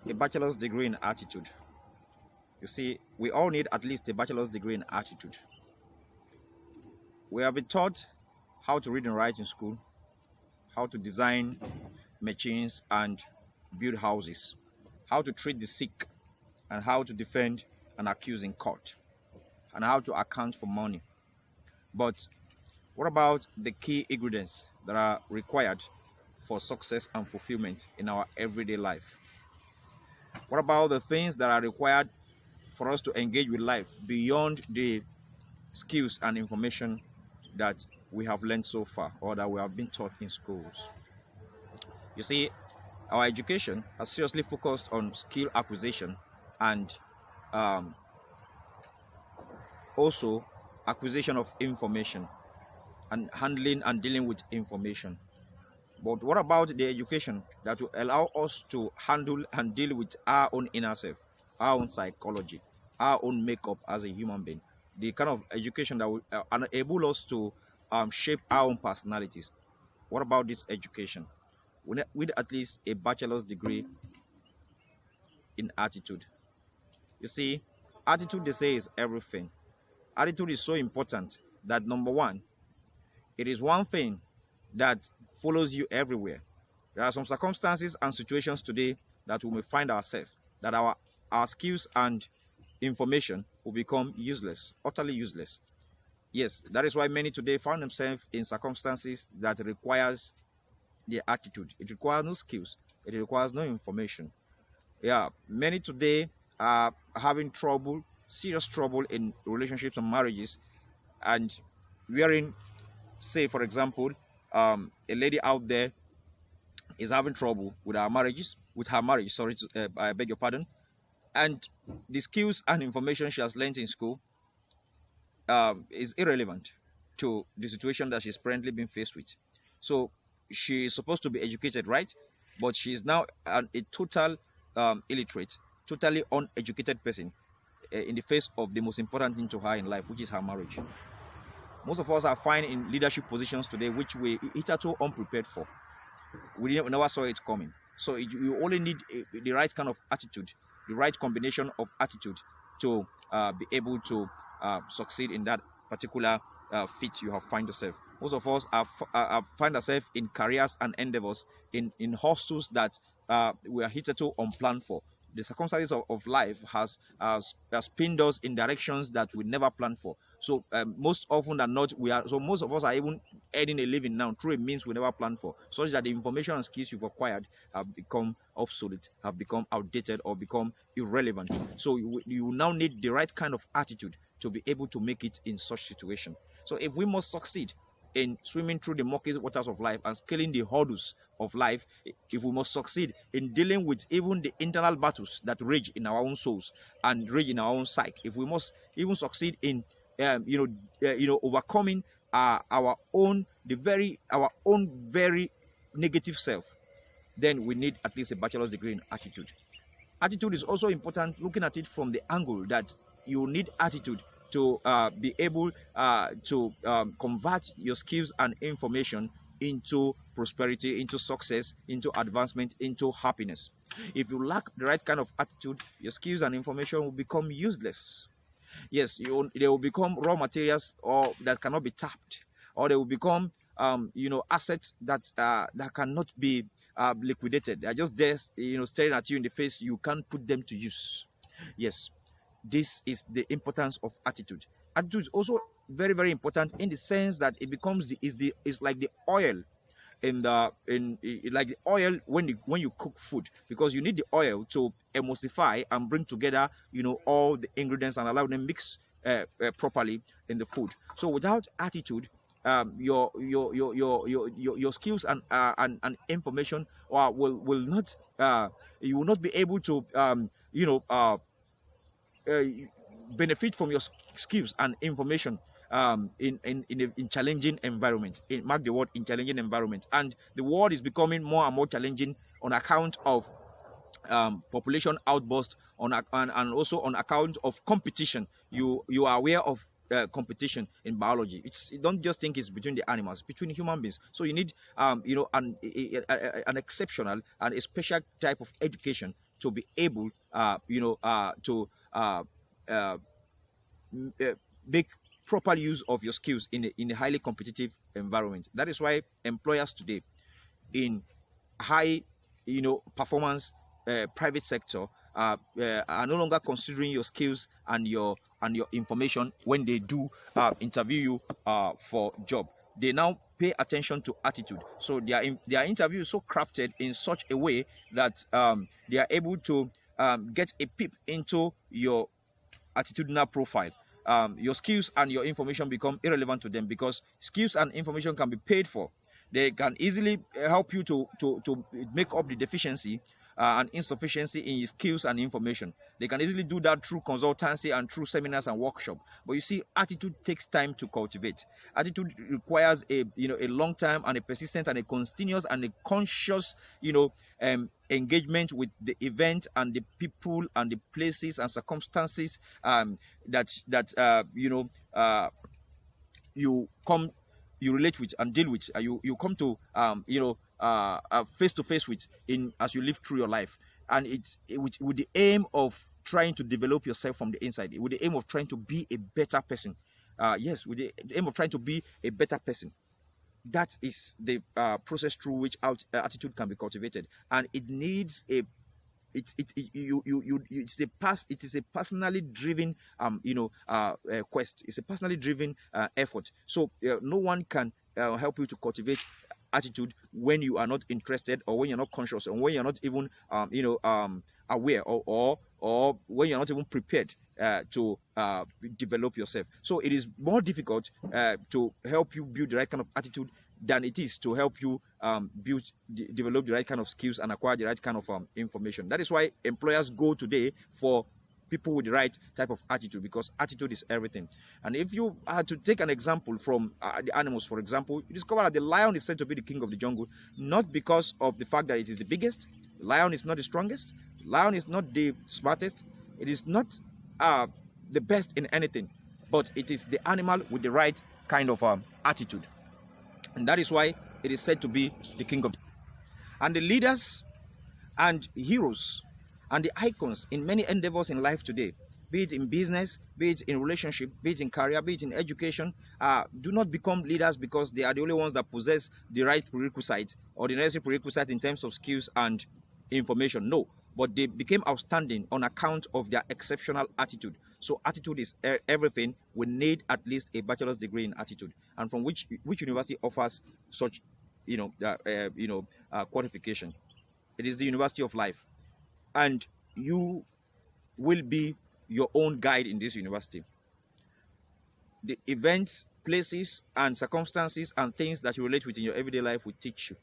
a bachelor's degree in attitude. You see, we all need at least a bachelor's degree in attitude. We have been taught how to read and write in school, how to design machines and build houses, how to treat the sick, and how to defend and accuse in court, and how to account for money. But what about the key ingredients that are required for success and fulfillment in our everyday life? What about the things that are required for us to engage with life beyond the skills and information that we have learned so far or that we have been taught in schools? You see, our education has seriously focused on skill acquisition and um, also acquisition of information and handling and dealing with information. But what about the education that will allow us to handle and deal with our own inner self, our own psychology, our own makeup as a human being? The kind of education that will enable us to shape our own personalities. What about this education? With at least a bachelor's degree in attitude. You see, attitude, they say, is everything. Attitude is so important that, number one, it is one thing that follows you everywhere. There are some circumstances and situations today that we may find ourselves, that our skills and information will become useless, utterly useless. Yes, that is why many today find themselves in circumstances that requires their attitude. It requires no skills. It requires no information. Yeah, many today are having trouble, serious trouble in relationships and marriages, and wherein, say for example, a lady out there is having trouble with her marriage. Sorry, I beg your pardon. And the skills and information she has learned in school is irrelevant to the situation that she's currently being faced with. So she is supposed to be educated, right? But she is now a total illiterate, totally uneducated person in the face of the most important thing to her in life, which is her marriage. Most of us are fine in leadership positions today, which we hitherto unprepared for. We never saw it coming. So you only need the right kind of attitude, the right combination of attitude to be able to succeed in that particular fit you have find yourself. Most of us find ourselves in careers and endeavors in hostels that we are hitherto unplanned for. The circumstances of life has pinned us in directions that we never planned for. So most often than not, most of us are even earning a living now through a means we never planned for, such that the information and skills you've acquired have become obsolete, have become outdated, or become irrelevant. So you now need the right kind of attitude to be able to make it in such situation. So if we must succeed in swimming through the murky waters of life and scaling the hurdles of life, if we must succeed in dealing with even the internal battles that rage in our own souls and rage in our own psyche, if we must even succeed in overcoming our own very negative self, then we need at least a bachelor's degree in attitude. Attitude is also important, looking at it from the angle that you need attitude to be able to convert your skills and information into prosperity, into success, into advancement, into happiness. If you lack the right kind of attitude, your skills and information will become useless. Yes, they will become raw materials or that cannot be tapped, or they will become assets that cannot be liquidated. They are just there, staring at you in the face. You can't put them to use. Yes, this is the importance of attitude. Attitude is also very, very important in the sense that it becomes is like the oil like the oil when you cook food, because you need the oil to emulsify and bring together all the ingredients and allow them mix properly in the food. So without attitude, your skills and information will not you will not be able to uh, benefit from your skills and information in challenging environment. Mark the word, in challenging environment. And the world is becoming more and more challenging on account of population outburst, and also on account of competition. You are aware of competition in biology. You don't just think it's between the animals, between human beings. So you need an exceptional and a special type of education to be able, to uh, uh, make proper use of your skills in a highly competitive environment. That is why employers today in high, performance private sector are no longer considering your skills and your information when they do interview you for job. They now pay attention to attitude. So their interview is so crafted in such a way that they are able to get a peep into your attitudinal profile. Your skills and your information become irrelevant to them, because skills and information can be paid for. They can easily help you to make up the deficiency and insufficiency in your skills and information. They can easily do that through consultancy and through seminars and workshop. But you see, attitude takes time to cultivate. Attitude requires a long time and a persistent and a continuous and a conscious engagement with the event and the people and the places and circumstances that you come you relate with and deal with, you come to face to face with in as you live through your life. And it's with the aim of trying to develop yourself from the inside, with the aim of trying to be a better person. Yes, with the aim of trying to be a better person. That is the process through which attitude can be cultivated, and it needs a it is a personally driven quest. It's a personally driven effort. So no one can help you to cultivate attitude when you are not interested, or when you're not conscious, or when you're not even aware, or when you're not even prepared to develop yourself. So it is more difficult to help you build the right kind of attitude than it is to help you develop the right kind of skills and acquire the right kind of information. That is why employers go today for people with the right type of attitude, because attitude is everything. And if you had to take an example from the animals, for example, you discover that the lion is said to be the king of the jungle, not because of the fact that it is the biggest. The lion is not the strongest. The lion is not the smartest. It is not the best in anything, but it is the animal with the right kind of attitude. And that is why it is said to be the king of. And the leaders and heroes and the icons in many endeavors in life today, be it in business, be it in relationship, be it in career, be it in education, do not become leaders because they are the only ones that possess the right prerequisite or the necessary prerequisite in terms of skills and information. No, but they became outstanding on account of their exceptional attitude. So attitude is everything. We need at least a bachelor's degree in attitude, and from which university offers such qualification. It is the University of Life, and you will be your own guide in this university. The events, places, and circumstances and things that you relate with in your everyday life will teach you.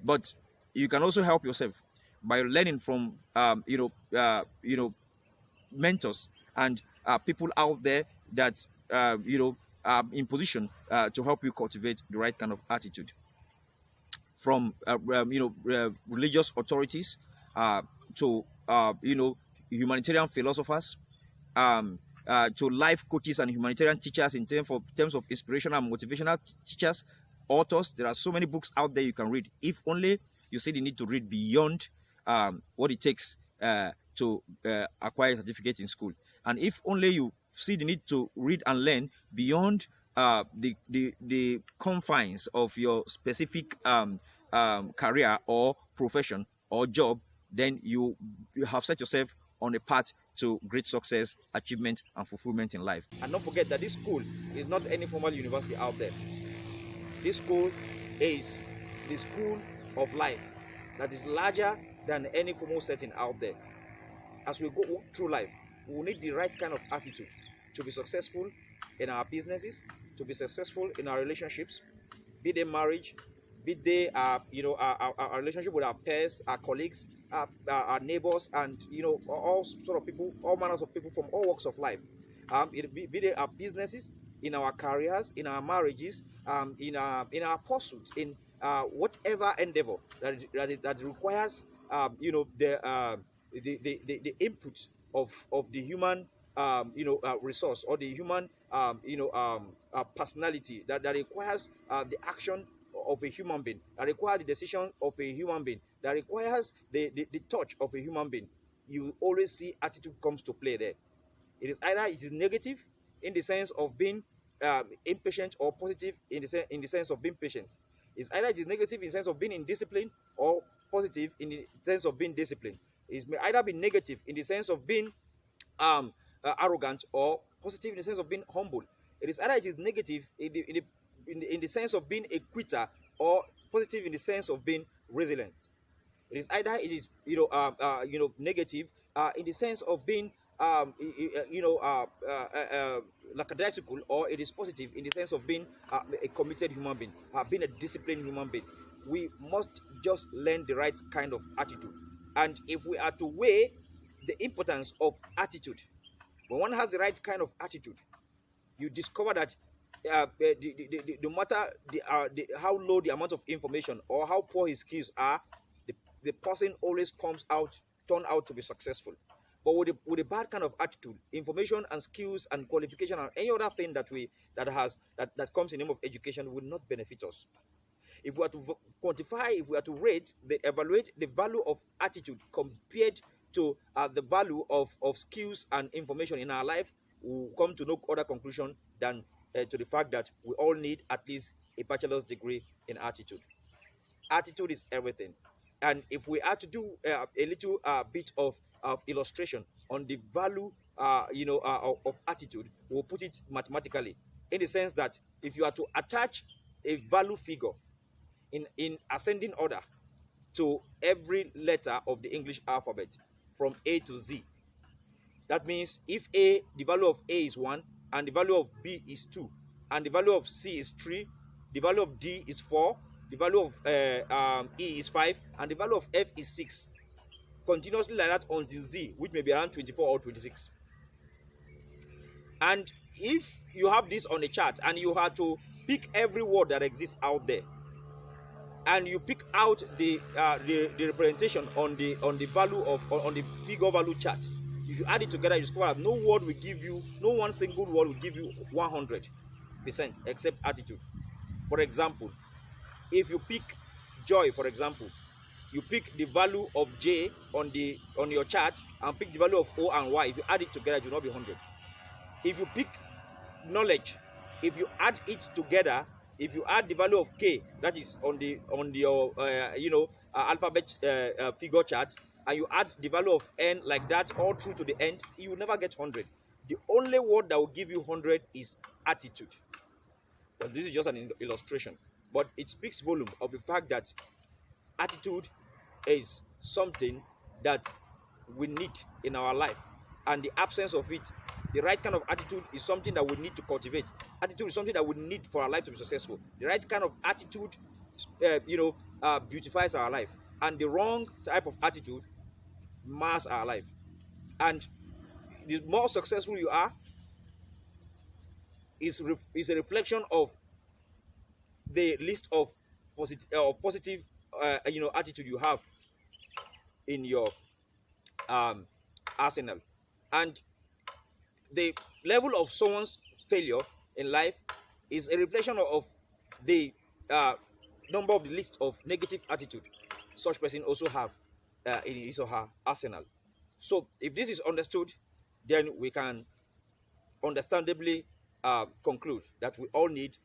But you can also help yourself by learning from mentors and people out there that are in position to help you cultivate the right kind of attitude. From religious authorities to humanitarian philosophers, to life coaches and humanitarian teachers in terms of inspirational and motivational teachers, authors. There are so many books out there you can read. If only you see the need to read beyond what it takes to acquire a certificate in school, and if only you see the need to read and learn beyond the confines of your specific career or profession or job, then you have set yourself on a path to great success, achievement, and fulfillment in life. And don't forget that this school is not any formal university out there. This school is the school of life that is larger than any formal setting out there. As we go through life, we will need the right kind of attitude to be successful in our businesses, to be successful in our relationships, be they marriage, be they our relationship with our peers, our colleagues, our neighbors, and all sort of people, all manners of people from all walks of life. Be they our businesses, in our careers, in our marriages, in our pursuits, in whatever endeavor that requires the input of the human resource, or the human personality that requires the action of a human being, that requires the decision of a human being, that requires the touch of a human being. you always see attitude comes to play there. It is either it is negative in the sense of being impatient, or positive in the sense of being patient. It's either it is negative in the sense of being indisciplined, or positive in the sense of being disciplined. It may either be negative in the sense of being arrogant, or positive in the sense of being humble. It is either it is negative in the sense of being a quitter, or positive in the sense of being resilient. It is either it is negative in the sense of being lackadaisical, or it is positive in the sense of being a committed human being, being a disciplined human being. We must just learn the right kind of attitude. And if we are to weigh the importance of attitude, when one has the right kind of attitude, you discover that no matter how low the amount of information, or how poor his skills are, the person always turn out to be successful. But with a bad kind of attitude, information and skills and qualification and any other thing that comes in the name of education will not benefit us. If we are to quantify, if we are to evaluate the value of attitude compared to the value of skills and information in our life, we'll come to no other conclusion than to the fact that we all need at least a bachelor's degree in attitude. Attitude is everything. And if we are to do a little bit of illustration on the value of attitude, we'll put it mathematically, in the sense that if you are to attach a value figure in ascending order to every letter of the English alphabet from A to Z. That means if the value of A is 1, and the value of B is 2, and the value of C is 3, the value of D is 4, the value of E is 5, and the value of F is 6. Continuously like that until Z, which may be around 24 or 26. And if you have this on a chart, and you have to pick every word that exists out there, and you pick out the representation on the value on the figure value chart, if you add it together, you discover that no one single word will give you 100% except attitude. For example, if you pick joy, for example, you pick the value of J on your chart, and pick the value of O and Y. If you add it together, it will not be 100. If you pick knowledge, if you add it together, if you add the value of K, that is on your alphabet figure chart, and you add the value of N like that all through to the end, you will never get 100. The only word that will give you 100 is attitude. But this is just an illustration, but it speaks volume of the fact that attitude is something that we need in our life, and the absence of it, the right kind of attitude, is something that we need to cultivate. Attitude is something that we need for our life to be successful. The right kind of attitude beautifies our life, and the wrong type of attitude mars our life. And the more successful you are is a reflection of the list of positive attitude you have in your arsenal. And the level of someone's failure in life is a reflection of the number of the list of negative attitude such person also have in his or her arsenal. So if this is understood, then we can understandably conclude that we all need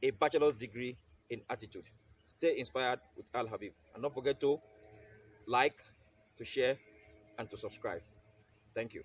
a bachelor's degree in attitude. Stay inspired with AL-HABEEB, and don't forget to like, to share, and to subscribe. Thank you.